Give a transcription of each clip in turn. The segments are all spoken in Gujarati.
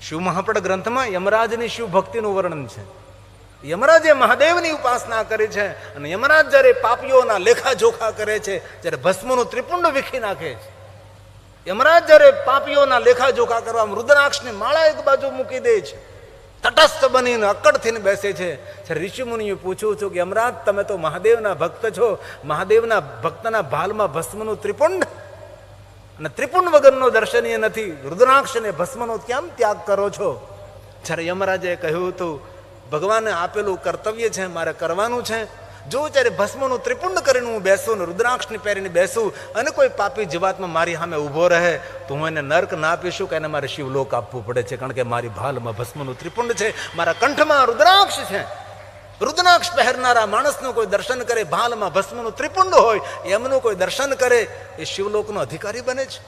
શિવ મહાપડ ગ્રંથમાં યમરાજની શિવ ભક્તિનું વર્ણન છે. યમરાજે મહાદેવની ઉપાસના કરી છે અને યમરાજ જ્યારે પાપીઓના લેખાજોખા કરે છે, જ્યારે ભસ્મનું ત્રિપુંડ વીખી નાખે છે, યમરાજ જ્યારે પાપીઓના લેખાજોખા કરવા રુદ્રાક્ષની માળા એક બાજુ મૂકી દે છે, તટસ્થ બનીને અક્કડ થઈને બેસે છે. ઋષિ મુનિએ પૂછ્યું છું કે યમરાજ, તમે તો મહાદેવના ભક્ત છો, મહાદેવના ભક્તના ભાલમાં ભસ્મનું ત્રિપુંડ અને ત્રિપુંડ વગરનો દર્શનીય નથી, રુદ્રાક્ષ અને ભસ્મનો કેમ ત્યાગ કરો છો? જ્યારે યમરાજે કહ્યું હતું, ભગવાને આપેલું કર્તવ્ય છે, મારે કરવાનું છે. જો જ્યારે ભસ્મનું ત્રિપુંડ કરીને હું બેસું ને રુદ્રાક્ષની પહેરીને બેસું અને કોઈ પાપી જીવાતમાં મારી સામે ઊભો રહે તો હું એને નર્ક ના આપીશું કે એને મારે શિવલોક આપવું પડે છે, કારણ કે મારી ભાલમાં ભસ્મનું ત્રિપુંડ છે, મારા કંઠમાં રુદ્રાક્ષ છે. રુદ્રાક્ષ પહેરનારા માણસનું કોઈ દર્શન કરે, ભાલમાં ભસ્મનું ત્રિપુંડ હોય, એમનું કોઈ દર્શન કરે, એ શિવલોકનો અધિકારી બને છે.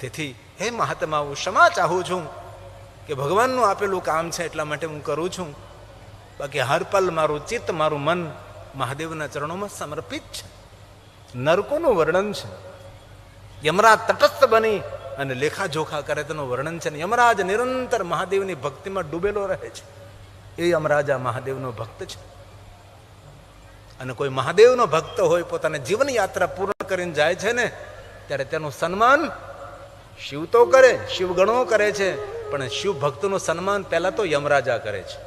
તેથી હે મહાત્મા, હું ક્ષમા ચાહું છું કે ભગવાનનું આપેલું કામ છે એટલા માટે હું કરું છું. બાકી હર પલ મારું ચિત્ત, મારું મન મહાદેવના ચરણોમાં સમર્પિત છે. નરકોનું વર્ણન છે. યમરાજ તટસ્થ બની અને લેખાજોખા કરે તેનું વર્ણન છે. યમરાજ નિરંતર મહાદેવની ભક્તિમાં ડૂબેલો રહે છે. એ યમરાજા મહાદેવનો ભક્ત છે. અને કોઈ મહાદેવનો ભક્ત હોય, પોતાની જીવન યાત્રા પૂર્ણ કરીને જાય છે ને, ત્યારે તેનું સન્માન શિવ તો કરે, શિવગણો કરે છે, પણ શિવ ભક્તનું સન્માન પહેલા તો યમરાજા કરે છે.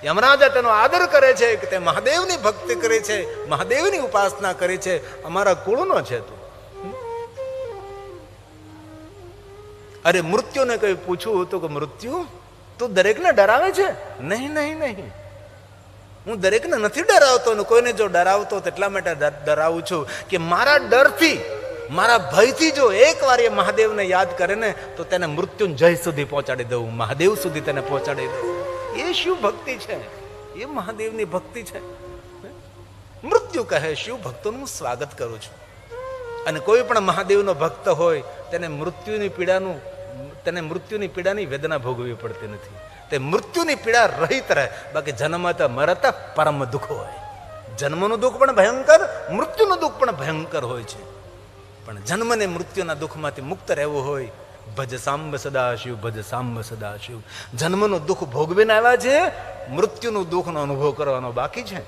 યમરાજા તેનો આદર કરે છે કે તે મહાદેવની ભક્તિ કરે છે, મહાદેવની ઉપાસના કરી છે, અમારા કુળનો છે તું. અરે મૃત્યુને કઈ પૂછવું હતું કે મૃત્યુ, તું દરેકને ડરાવે છે? નહીં નહીં નહીં, હું દરેકને નથી ડરાવતો, ને કોઈને જો ડરાવતો તેટલા માટે ડરાવું છું કે મારા ડરથી, મારા ભયથી જો એકવાર એ મહાદેવને યાદ કરે ને તો તેને મૃત્યુંજય સુધી પહોંચાડી દઉં, મહાદેવ સુધી તેને પહોંચાડી દઉં. એ શિવ ભક્તિ છે, એ મહાદેવની ભક્તિ છે. મૃત્યુ કહે, શિવ ભક્તોનું સ્વાગત કરું છું. અને કોઈ પણ મહાદેવનો ભક્ત હોય તેને મૃત્યુની પીડાની વેદના ભોગવવી પડતી નથી. તે મૃત્યુની પીડા રહિત રહે. બાકી જન્મતા મરતા પરમ દુઃખ હોય. જન્મનું દુઃખ પણ ભયંકર, મૃત્યુનું દુઃખ પણ ભયંકર હોય છે. પણ જન્મને મૃત્યુના દુઃખમાંથી મુક્ત રહેવું હોય, ભજ સાંબ સદાશિવ, ભજ સાંબ સદાશિવ. જન્મનું દુઃખ ભોગવીને આવ્યા છે, મૃત્યુનું દુઃખનો અનુભવ કરવાનો બાકી છે.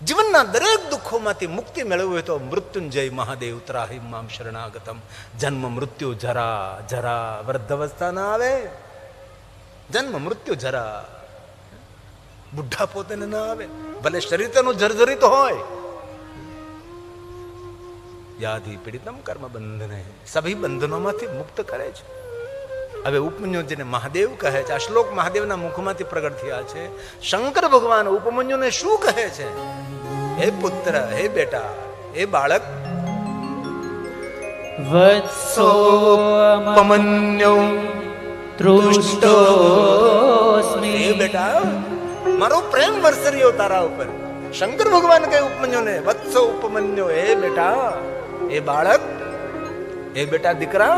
જીવનના દરેક દુઃખોમાંથી મુક્તિ મેળવવી હોય તો મૃત્યુંજય મહાદેવ ત્રાહિ મામ શરણાગતમ. જન્મ મૃત્યુ જરા, જરા વૃદ્ધાવસ્થા ના આવે. જન્મ મૃત્યુ જરા, બુઢા પોતે ના આવે, ભલે શરીર તેનું જર્જરિત હોય. યાધિ પીડિતમ કર્મ બંધને, સભી બંધનોમાંથી મુક્ત કરે છે. હવે ઉપમન્યુ જેને મહાદેવ કહે છે, આ શ્લોક મહાદેવના મુખમાંથી પ્રગટ થયા છે. શંકર ભગવાન ઉપમન્યુને શું કહે છે? હે પુત્ર, હે બેટા, હે બાળક, વત્સોપમન્યુ તૃષ્ટોસ્મિ. હે બેટા, મારો પ્રેમ વરસર્યો તારા ઉપર. શંકર ભગવાન કહે ઉપમન્યુને, વત્સો ઉપમન્યુ, હે બેટા, એ બાળક, એ બેટા દીકરા.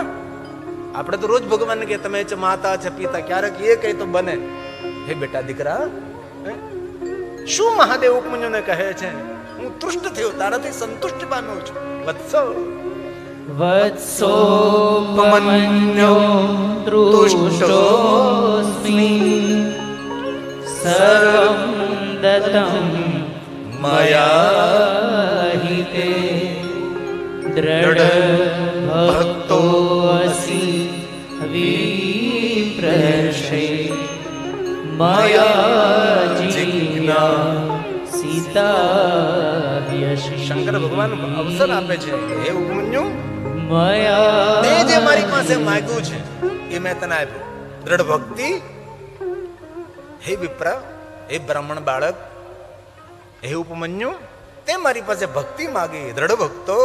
આપણે તો રોજ ભગવાન કે તમે છે માતા છે પિતા, ક્યારેક એ કઈ તો બને. હે બેટા દીકરા, શું મહાદેવ ઉપમન્યુને કહે છે? હું તૃષ્ટ થયો, તારાથી સંતુષ્ટ પામ્યો છું. વત્સો વત્સોપમન્યો તૃષ્ટોસ્મિ સર્વં દત્તં મયા હિતે દ્રઢ ભક્તોસી વિપ્રશે મયા જિજ્ઞાસિતા. શંકર ભગવાન અવસર આપે છે, હે ઉપમન્યુ, મયા તે જે મારી પાસે માંગ્યું છે એ મેં તને આપ્યું. દ્રઢ ભક્તિ, હે વિપ્ર, હે બ્રાહ્મણ બાળક, હે ઉપમન્યુ, તે મારી પાસે ભક્તિ માગી. દ્રઢ ભક્તો,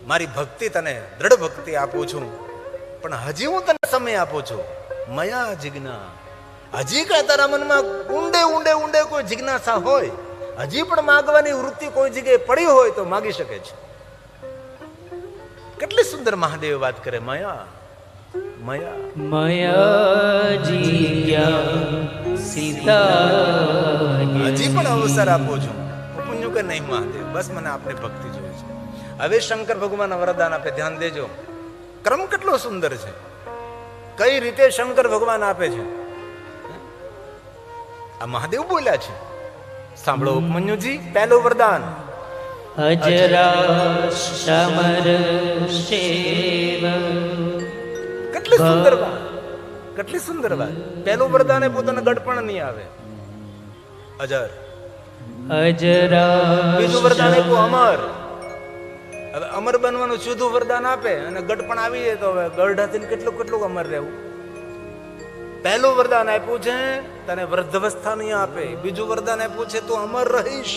મારી ભક્તિ તને દ્રઢ ભક્તિ આપું છું, પણ હજી હું તને સમય આપું છું. મયા જિજ્ઞા, હજી કઈ તારા મનમાં ઊંડે ઊંડે ઊંડે કોઈ જિજ્ઞાસા હોય, હજી પણ માગવાની વૃત્તિ કોઈ જગ્યાએ પડી હોય તો માગી શકે છે. કેટલી સુંદર મહાદેવ વાત કરે. મયા મયા મયા જિજ્ઞાસિતા. હજી પણ અવસર આપું છું. ઉપમન્યુ કે નહીં મહાદેવ, બસ મને આપની ભક્તિ જોઈએ છે. હવે શંકર ભગવાન વરદાન આપે, ધ્યાન દેજો. ક્રમ કેટલો સુંદર છે. કઈ રીતે શંકર ભગવાન આપે છે આ મહાદેવ બોલ્યા છે. સાંભળો ઉપમન્યુજી, પહેલું વરદાન અજરા સમર શેવ. કેટલી સુંદર વાત, કેટલી સુંદર વાત. પહેલું વરદાન એ પોતાને ગડપણ નહીં આવે, અજર. અજરા બીજું વરદાન આપ્યું અમર. હવે અમર બનવાનું સીધું વરદાન આપે અને ગડપણ આવી જાય તો હવે ગઢાથી કેટલું કેટલું અમર રહેવું. પહેલું વરદાન આપ્યું છે તને વૃદ્ધાવસ્થા નહીં આપે, બીજું વરદાન આપ્યું છે તું અમર રહીશ.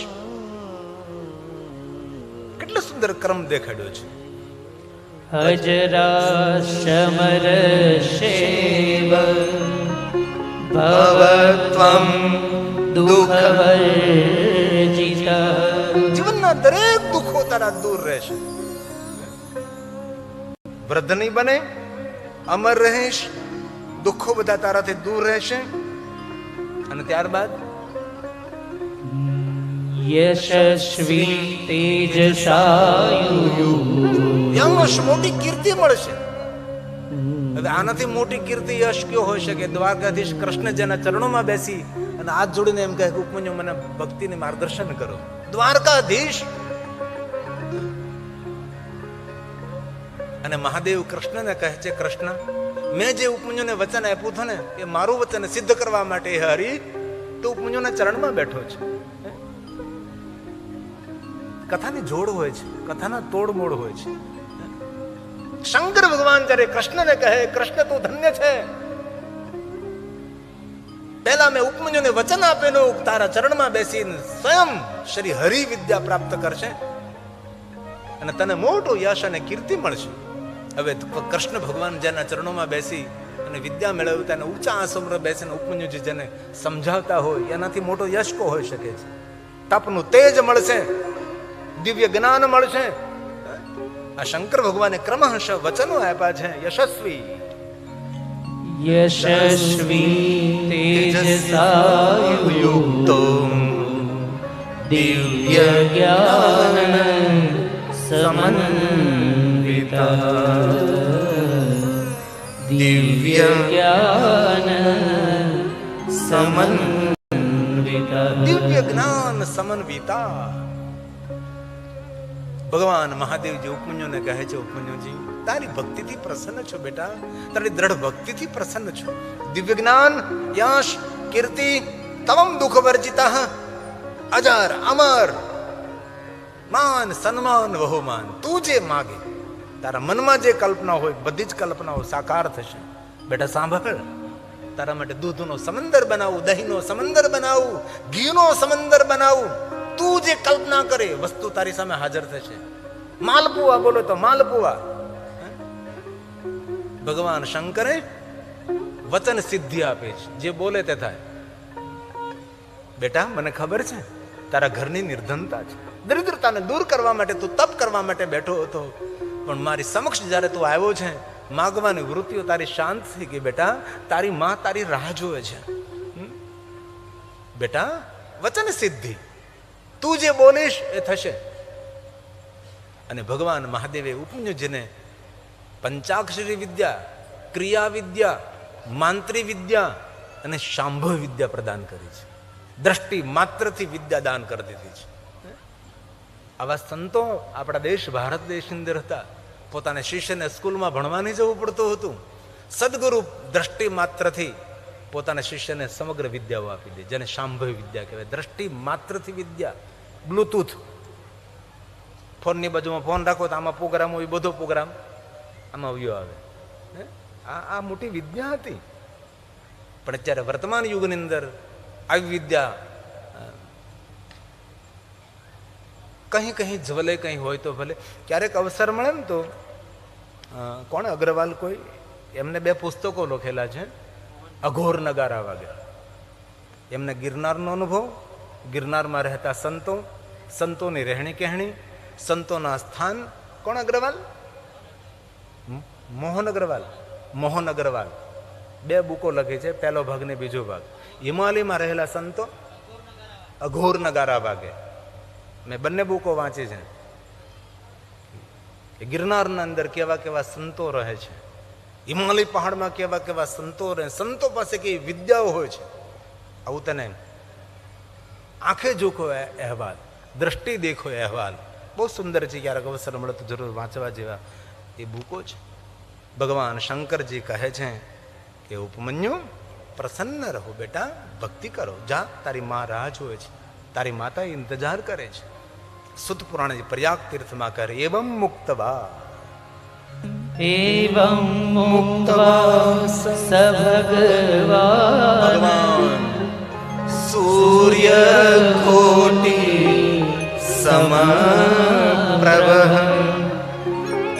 કેટલો સુંદર ક્રમ દેખાડ્યો છે. અજરા સમર શેવ ભવત્વમ દુઃખવર્જિતા. જીવનના દરેક દુઃખો તારા દૂર રહેશે. વૃદ્ધ નહીં બને, અમર રહીશ, દુઃખો બધા તારાથી દૂર રહેશે. અને ત્યારબાદ યશસ્વી તેજસાયુ. યશ, મોટી કીર્તિ મળશે. હવે આનાથી મોટી કીર્તિ યશ કયો હોઈ શકે? દ્વારકાધીશ કૃષ્ણ જેના ચરણોમાં બેસી અને હાથ જોડીને એમ કહે કે ઉપમન્યુ મને ભક્તિને માર્ગદર્શન કરો. દ્વારકાધીશ અને મહાદેવ કૃષ્ણને કહે છે, કૃષ્ણ મેં જે ઉપમન્યુને વચન આપ્યું હતું ને એ મારું વચન સિદ્ધ કરવા માટે હરી તો ઉપમન્યુના ચરણમાં બેઠો છે. કથાની જોડ હોય છે, કથાના તોડમોડ હોય છે. શંકર ભગવાન જ્યારે કૃષ્ણને કહે, કૃષ્ણ તું ધન્ય છે, પહેલા મેં ઉપમન્યુને વચન આપેલું તારા ચરણમાં બેસીને સ્વયં શ્રી હરિ વિદ્યા પ્રાપ્ત કરશે અને તને મોટું યશ અને કીર્તિ મળશે. હવે કૃષ્ણ ભગવાન જેના ચરણોમાં બેસી અને વિદ્યા મેળવતા અને ઊંચા આસમરે બેસીને ઉપમન્યુજી જેને સમજાવતા હોય એનાથી મોટો યશ કો હોઈ શકે છે? તપનું તેજ મળશે, દિવ્ય જ્ઞાન મળશે. આ શંકર ભગવાને ક્રમશઃ વચનો આપ્યા છે. યશસ્વી યશસ્વી તેજસાયુક્તો દિવ્ય જ્ઞાન સમન્વિતા. દિવ્ય જ્ઞાન સમન્વિતા. દિવ્ય જ્ઞાન સમન્વિતા. ભગવાન મહાદેવજી ઉપમન્યુને કહે છે, ઉપમન્યુજી તારી ભક્તિથી પ્રસન્ન છો બેટા, તારી દ્રઢ ભક્તિથી પ્રસન્ન છો. દિવ્ય જ્ઞાન, યશ, કીર્તિ, તવમ દુઃખ વર્જિતા, અજર, અમર, માન, સન્માન, વહુમાન. તું જે માગે, તારા મનમાં જે કલ્પના હોય બધી જ કલ્પનાઓ સાકાર થશે. બેટા સાંભળ, તારા માટે દૂધનો સમંદર બનાવું, દહીંનો સમંદર બનાવું, ઘીનો સમંદર બનાવું. તું જે કલ્પના કરે વસ્તુ તારી સામે હાજર થશે. માલપુઆ બોલો તો માલપુઆ. ભગવાન શંકરે વચન સિદ્ધિ આપે છે, જે બોલે તે થાય. બેટા મને ખબર છે તારા ઘરની નિર્ધનતા છે, દરિદ્રતાને દૂર કરવા માટે તું તપ કરવા માટે બેઠો હતો, પણ મારી સમક્ષ જ્યારે તું આવ્યો છે માગવાની વૃત્તિઓ તારી શાંત થઈ ગઈ. બેટા તારી માં તારી રાહ જોવે છે. બેટા વચન સિદ્ધિ, તું જે બોલીશ એ થશે. અને ભગવાન મહાદેવે ઉપમન્યુજીને પંચાક્ષરી વિદ્યા, ક્રિયા વિદ્યા, માંત્રી વિદ્યા અને શાંભવ વિદ્યા પ્રદાન કરી છે. દ્રષ્ટિ માત્રથી વિદ્યા દાન કરી દીધી છે. આવા સંતો આપણા દેશ ભારત દેશની અંદર હતા. પોતાના શિષ્યને સ્કૂલમાં ભણવાની જવું પડતું હતું. સદગુરુ દ્રષ્ટિ માત્રથી પોતાના શિષ્યને સમગ્ર વિદ્યાઓ આપી દે, જેને શાંભવ વિદ્યા કહેવાય. દ્રષ્ટિ માત્રથી વિદ્યા. બ્લુટૂથ, ફોનની બાજુમાં ફોન રાખો તો આમાં પ્રોગ્રામ હોય, બધો પ્રોગ્રામ આમાં વ્યૂ આવે. આ મોટી વિદ્યા હતી. પણ અત્યારે વર્તમાન યુગની અંદર આવી વિદ્યા કहीं જવલે કંઈ હોય તો ભલે. ક્યારેક અવસર મળે ને તો કોણ અગ્રવાલ કોઈ એમને 2 પુસ્તકો લખેલા છે, અઘોર નગારા વાગે. એમને ગિરનારનો અનુભવ, ગિરનારમાં રહેતા સંતો, સંતોની રહેણી કહેણી, સંતોના સ્થાન. કોણ અગ્રવાલ? મોહન અગ્રવાલ. મોહન અગ્રવાલ 2 બુકો લખી છે, પહેલો ભાગ ને બીજો ભાગ. હિમાલયમાં રહેલા સંતો, અઘોર નગારા વાગે. મેં બંને બુકો વાંચી છે. ગિરનારના અંદર કેવા કેવા સંતો રહે છે. હિમાલય પહાડમાં કેવા કેવા સંતો રહે, સંતો પાસે કેવી વિદ્યાઓ હોય છે. આવું તને આંખે જોખો અહેવાલ, દ્રષ્ટિ દેખો અહેવાલ બહુ સુંદર છે. ક્યારેક અવસર મળે તો જરૂર વાંચવા જેવા એ બુકો છે. ભગવાન શંકરજી કહે છે કે ઉપમન્યુ પ્રસન્ન રહો બેટા, ભક્તિ કરો, જા તારી મા રાહ જોવે છે, તારી માતા ઇંતજાર કરે છે. સુત પુરાણ પ્રયાગ તીર્થમાં કરે એવમ મુક્તવા एवं मुक्त्वा स भगवान् सूर्य कोटि समप्रभः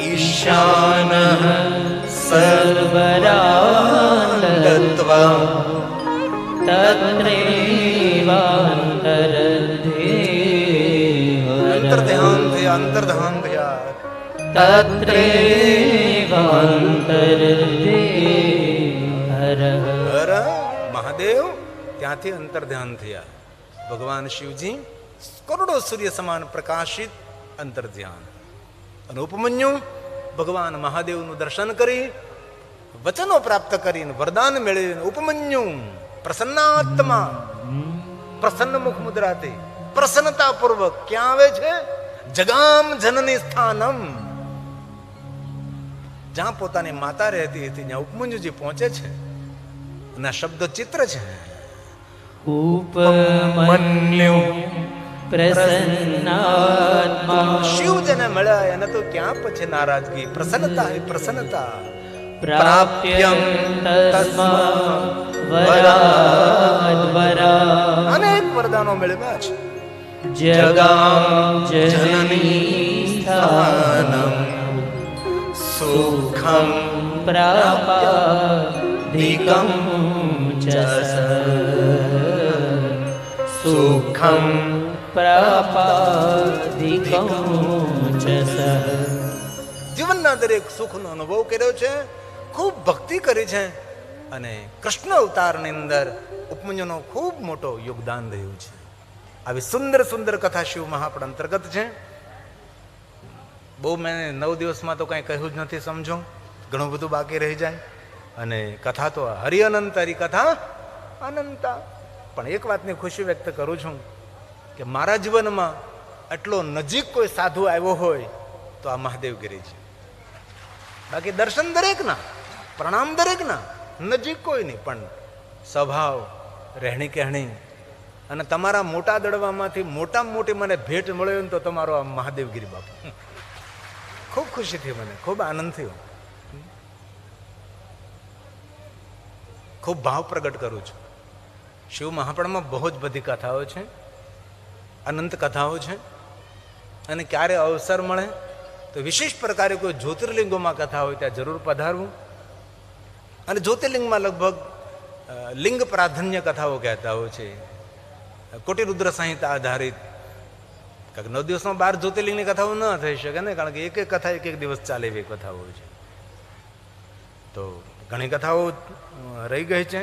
ईशानः सर्वरान्तत्वा अंतर्ध्यान थया, अंतर्ध्यान थया, હર મહાદેવ ત્યાંથી અંતર્ધ્યાન થયા. ભગવાન શિવજી કરોડો સૂર્ય સમાન પ્રકાશિત અંતર્ધ્યાન. અને ઉપમન્યુ ભગવાન મહાદેવનું દર્શન કરી વચનો પ્રાપ્ત કરીને વરદાન મેળવીને ઉપમન્યુ પ્રસન્નાત્મા, પ્રસન્ન મુખ મુદ્રાથી પ્રસન્નતા પૂર્વક ક્યાં આવે છે? જગામ જનની સ્થાનમ, જ્યાં પોતાની માતા રહેતી હતી ત્યાં ઉપમન્યુજી પહોંચે છે. અને આ શબ્દ ચિત્ર છે. ઉપમન્યુ પ્રસન્નાત્મા, શિવ જેને મળ્યા એને તો ક્યાં પછી નારાજગી, પ્રસન્નતા એ પ્રસન્નતા. પ્રાપ્યં તસ્મા વરાદ વરા, અનેક વરદાનો મેળવ્યા છે. જગામ જનની સ્થાનમ સુખમ પ્રાપાધિકં ચ સુખં પ્રાપાધિકં ચ જીવનના દરેક સુખનો અનુભવ કર્યો છે, ખૂબ ભક્તિ કરી છે. અને કૃષ્ણ અવતારની અંદર ઉપમન્યુનો ખૂબ મોટો યોગદાન રહ્યું છે. આવી સુંદર સુંદર કથા શિવ મહાપુરાણ અંતર્ગત છે. બહુ મેં 9 દિવસમાં તો કાંઈ કહ્યું જ નથી, સમજો ઘણું બધું બાકી રહી જાય. અને કથા તો હરિ અનંત, હરિ કથા અનંતા. પણ એક વાતની ખુશી વ્યક્ત કરું છું કે મારા જીવનમાં આટલો નજીક કોઈ સાધુ આવ્યો હોય તો આ મહાદેવગીરી છે. બાકી દર્શન દરેકના, પ્રણામ દરેકના, નજીક કોઈ નહીં, પણ સ્વભાવ, રહેણી કહેણી અને તમારા મોટા દડવામાંથી મોટામાં મોટી મને ભેટ મળ્યો ને તો તમારો આ મહાદેવગીરી બાપુ. ખૂબ ખુશી થઈ, મને ખૂબ આનંદ થયો, ખૂબ ભાવ પ્રગટ કરું છું. શિવ મહાપુરાણમાં બહુ જ બધી કથાઓ છે, અનંત કથાઓ છે. અને ક્યારે અવસર મળે તો વિશેષ પ્રકારે કોઈ જ્યોતિર્લિંગોમાં કથા હોય ત્યાં જરૂર પધારવું. અને જ્યોતિર્લિંગમાં લગભગ લિંગ પ્રાધાન્ય કથાઓ કહેતા હોય છે, કોટી રુદ્ર સંહિતા આધારિત. કારણ કે 9 દિવસમાં 12 જ્યોતિર્લિંગની કથાઓ ન થઈ શકે ને, કારણ કે એક એક કથા એક એક દિવસ ચાલે એવી કથાઓ હોય છે. તો ઘણી કથાઓ રહી ગઈ છે.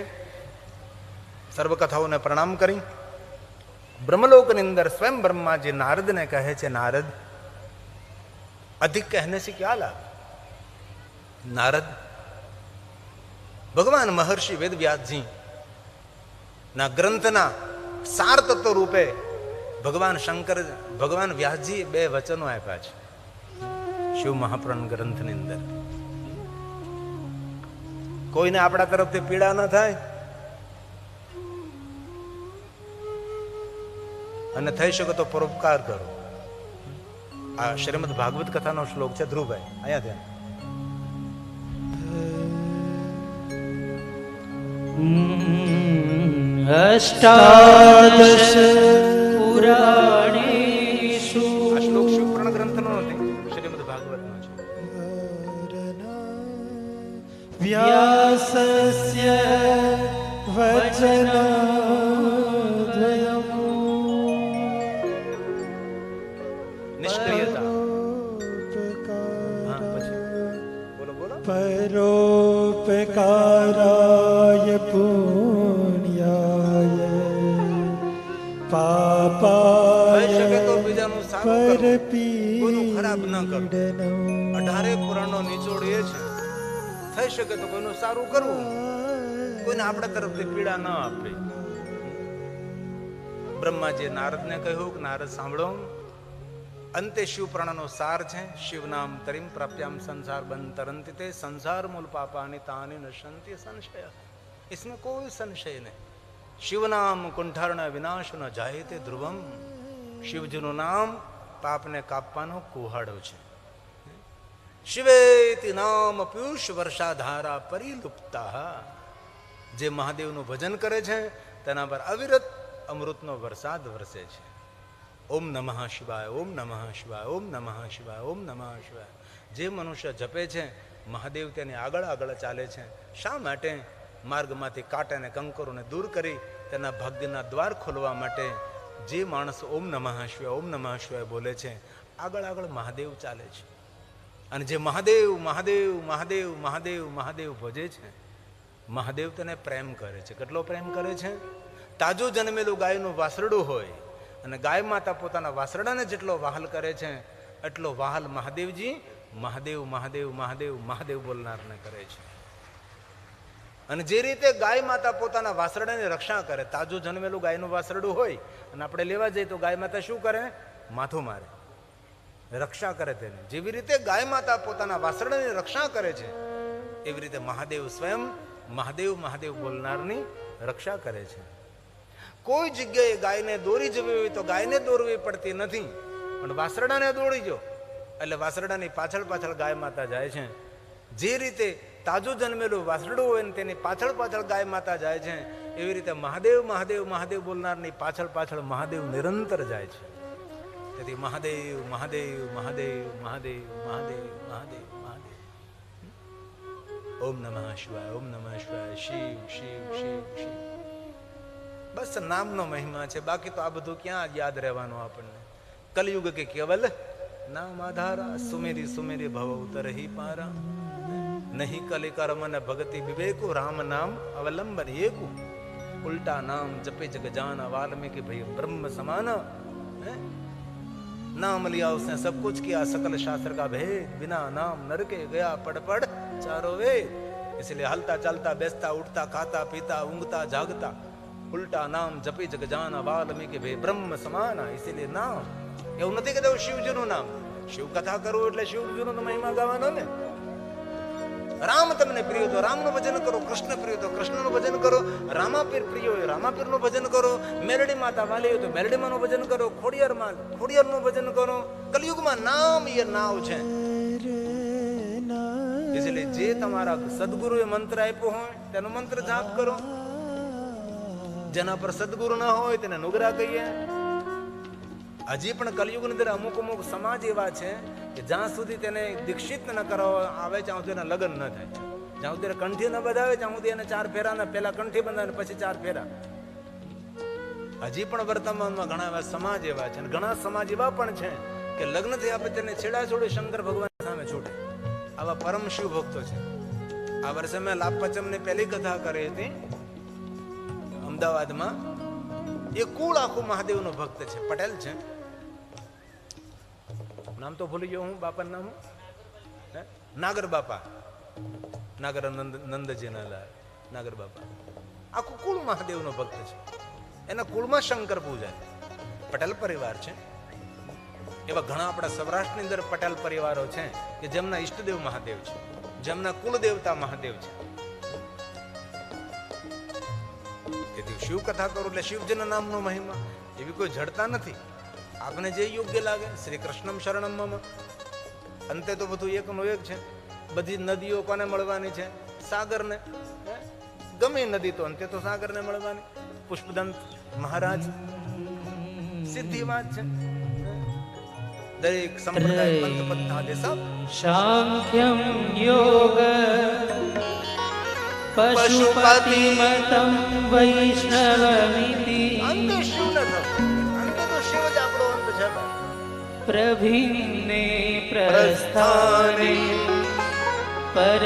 સર્વ કથાઓને પ્રણામ કરી બ્રહ્મલોકની અંદર સ્વયં બ્રહ્માજી નારદને કહે છે, નારદ अधिक कहने से क्या लाभ? नारद भगवान महर्षि वेद व्यास जी ना ग्रंथना सार तत्व रूपे भगवान शंकर, भगवान व्यास जी 2 वचनो आप्या छे शिव महापुराण ग्रंथनी अंदर. कोईने आपणा तरफथी पीड़ा न थाय અને થઈ શકે તો પરોપકાર કરો. આ શ્રીમદ ભાગવત કથાનો શ્લોક છે. ધ્રુવભાઈ અહીંયા ધ્યાન. અષ્ટાદશ પુરાણેષુ, આ શ્લોક શિવપુરાણ ગ્રંથનો નથી, શ્રીમદ ભાગવતનો છે. વ્યાસસ્ય વચના નિષ્ક્રિયતા. હા, પછી બોલો બોલો. પરોપકારાય પુણ્યાય પાપાય થઈ શકે તો બીજાનું સારું કરો, કોઈનું ખરાબ ન કરો. પરપીડનમ 18 પુરાણનો નિચોડ એ છે થઈ શકે તો કોઈનું સારું કરવું, કોઈને આપણા તરફથી પીડા ન આપે. બ્રહ્માજીએ નારદને કહ્યું કે નારદ સાંભળો, અંતે શિવ પ્રાણનો સાર છે. શિવ નામ તરીમ પ્રાપ્યામ સંસાર બંધ તરંતિ તે સંસાર મૂલ પાપાની તાની નશંતિ સંશય. इसमें कोई संशय नहीं. शिव नाम कुंठारण विनाश न જાય તે ધ્રુવમ. શિવજીનું નામ પાપને કાપવાનો કુહાડો છે. શિવેતિ નામ પિયુષ વર્ષાધારા પરિલુપ્તા. જે મહાદેવનું ભજન કરે છે તેના પર અવિરત અમૃતનો વરસાદ વરસે છે. ઓમ નમઃ શિવાય, ઓમ નમઃ શિવાય, ઓમ નમઃ શિવાય, ઓમ નમઃ શિવાય. જે મનુષ્ય જપે છે મહાદેવ તેની આગળ આગળ ચાલે છે. શા માટે? માર્ગમાંથી કાંટા અને કંકરોને દૂર કરી તેના ભાગ્યના દ્વાર ખોલવા માટે. જે માણસ ઓમ નમઃ શિવાય, ઓમ નમઃ શિવાય બોલે છે આગળ આગળ મહાદેવ ચાલે છે. અને જે મહાદેવ મહાદેવ મહાદેવ મહાદેવ મહાદેવ ભજે છે મહાદેવ તેને પ્રેમ કરે છે. કેટલો પ્રેમ કરે છે? તાજું જન્મેલું ગાયનું વાસરડું હોય અને ગાય માતા પોતાના વાસરડાને જેટલો વહાલ કરે છે એટલો વહાલ મહાદેવજી મહાદેવ મહાદેવ મહાદેવ મહાદેવ બોલનારને કરે છે. અને જે રીતે ગાય માતા પોતાના વાસરડાની રક્ષા કરે, તાજું જન્મેલું ગાયનું વાસરડું હોય અને આપણે લેવા જઈએ તો ગાય માતા શું કરે? માથું મારે, રક્ષા કરે તેને. જેવી રીતે ગાય માતા પોતાના વાસરડાની રક્ષા કરે છે એવી રીતે મહાદેવ સ્વયં મહાદેવ મહાદેવ બોલનારની રક્ષા કરે છે. કોઈ જગ્યાએ ગાયને દોરી જવી હોય તો ગાયને દોરવી પડતી નથી, પણ વાસરડાને દોરી જો એટલે વાસરડાની પાછળ પાછળ ગાય માતા જાય છે. જે રીતે તાજું જન્મેલું વાસરડું હોય ને તેની પાછળ પાછળ ગાય માતા જાય છે એવી રીતે મહાદેવ મહાદેવ મહાદેવ બોલનારની પાછળ પાછળ મહાદેવ નિરંતર જાય છે. તેથી મહાદેવ મહાદેવ મહાદેવ મહાદેવ મહાદેવ મહાદેવ મહાદેવ. ઓમ નમઃ શિવાય, ઓમ નમઃ શિવાય. શિવ શિવ શિવ શિવ. બસ નામનો મહિમા છે. બાકી તો આ બધું ક્યાં યાદ રહેવાનું આપણને? કલયુગ કે કેવલ નામ આધારા. સુમેરી સુમેરી ભવ ઉતરહી પારા. નહીં કલી કર્મ ને ભગતિ વિવેકુ. રામ નામ અવલંબન એકુ. ઉલ્ટા નામ જપે જગ જાના. वाल्मीकि भई ब्रह्म समान. नाम लिया उसने सब कुछ किया सकल शास्त्र का भेद. बिना नाम नर के गया पढ़ पढ़ चारों वेद. इसलिए हलता चलता बेचता उठता खाता पीता ऊँगता जागता उल्टा नाम जपी जग जाना. वाल्मीकि भई ब्रह्म समाना. इसीलिए नाम એવું નથી કે શિવજીનું નામ. શિવ કથા કરવું એટલે શિવજીનો તો મહિમા ગાવાનો ને. રામ તમને પ્રિય તો રામનું ભજન કરો, કૃષ્ણ પ્રિય તો કૃષ્ણનું ભજન કરો, રામાપીર પ્રિય હોય રામાપીરનું ભજન કરો, મેલડી માતા વાલી હોય તો મેલડીમાનું ભજન કરો, ખોડિયારનું ભજન કરો. કલયુગમાં નામ એ નાવ છે. એટલે જે તમારા સદગુરુએ મંત્ર આપ્યો હોય તેનો મંત્ર જાપ કરો. જેના પર સદગુરુ ના હોય તેને નુગરા કહીએ. હજી પણ કલયુગની અંદર અમુક અમુક સમાજ એવા છે કે જ્યાં સુધી તેને દીક્ષિત ન કરવા આવે ત્યાં સુધી એના લગ્ન ન થાય. જ્યાં સુધી કંઠી ન બધાવે ત્યાં સુધી એને 4 ફેરા પહેલા કંઠી બંધાવે પછી 4 ફેરા. હજી પણ વર્તમાનમાં ઘણા એવા સમાજ એવા છે. ઘણા સમાજ એવા પણ છે કે લગ્ન થી આપણે તેને છેડા છોડી શંકર ભગવાન સામે છૂટે. આવા પરમ શિવ ભક્તો છે. આ વર્ષે મેં લાભપચમની પહેલી કથા કરી હતી અમદાવાદમાં. એ કુળ આખું મહાદેવનો ભક્ત છે, પટેલ છે. નામ તો ભૂલી ગયો હું બાપાનું નામ. નાગર બાપા, નાગર નંદજીના લાલ નાગર બાપા. આખું કુળ મહાદેવનો ભક્ત છે. એના કુળમાં શંકર પૂજાય. પટેલ પરિવાર છે. એવા ઘણા આપણા સૌરાષ્ટ્રની અંદર પટેલ પરિવારો છે કે જેમના ઈષ્ટદેવ મહાદેવ છે, જેમના કુલ દેવતા મહાદેવ છે. તેથી શિવ કથા કરો એટલે શિવજીના નામનો મહિમા. એવી કોઈ જડતા નથી. આપને જે યોગ્ય લાગે. શ્રી કૃષ્ણમ શરણમ મમ. અંતે તો બધું એકનો એક છે. બધી નદીઓ કોને મળવાની છે? સાગરને. ગમે નદી તો અંતે તો સાગરને મળવાની. પુષ્પદંત મહારાજ સીધી વાત છે. દરેક સંપ્રદાય પંથ પંથાદે સબ સાંખ્યમ યોગ પશુપતિમતં વૈષ્ણવમિતિ. અંતે શિવ ન થતો. અંતે તો શિવ જ આપણો અંત છે. પ્રભિન્ને પ્રસ્થાને પર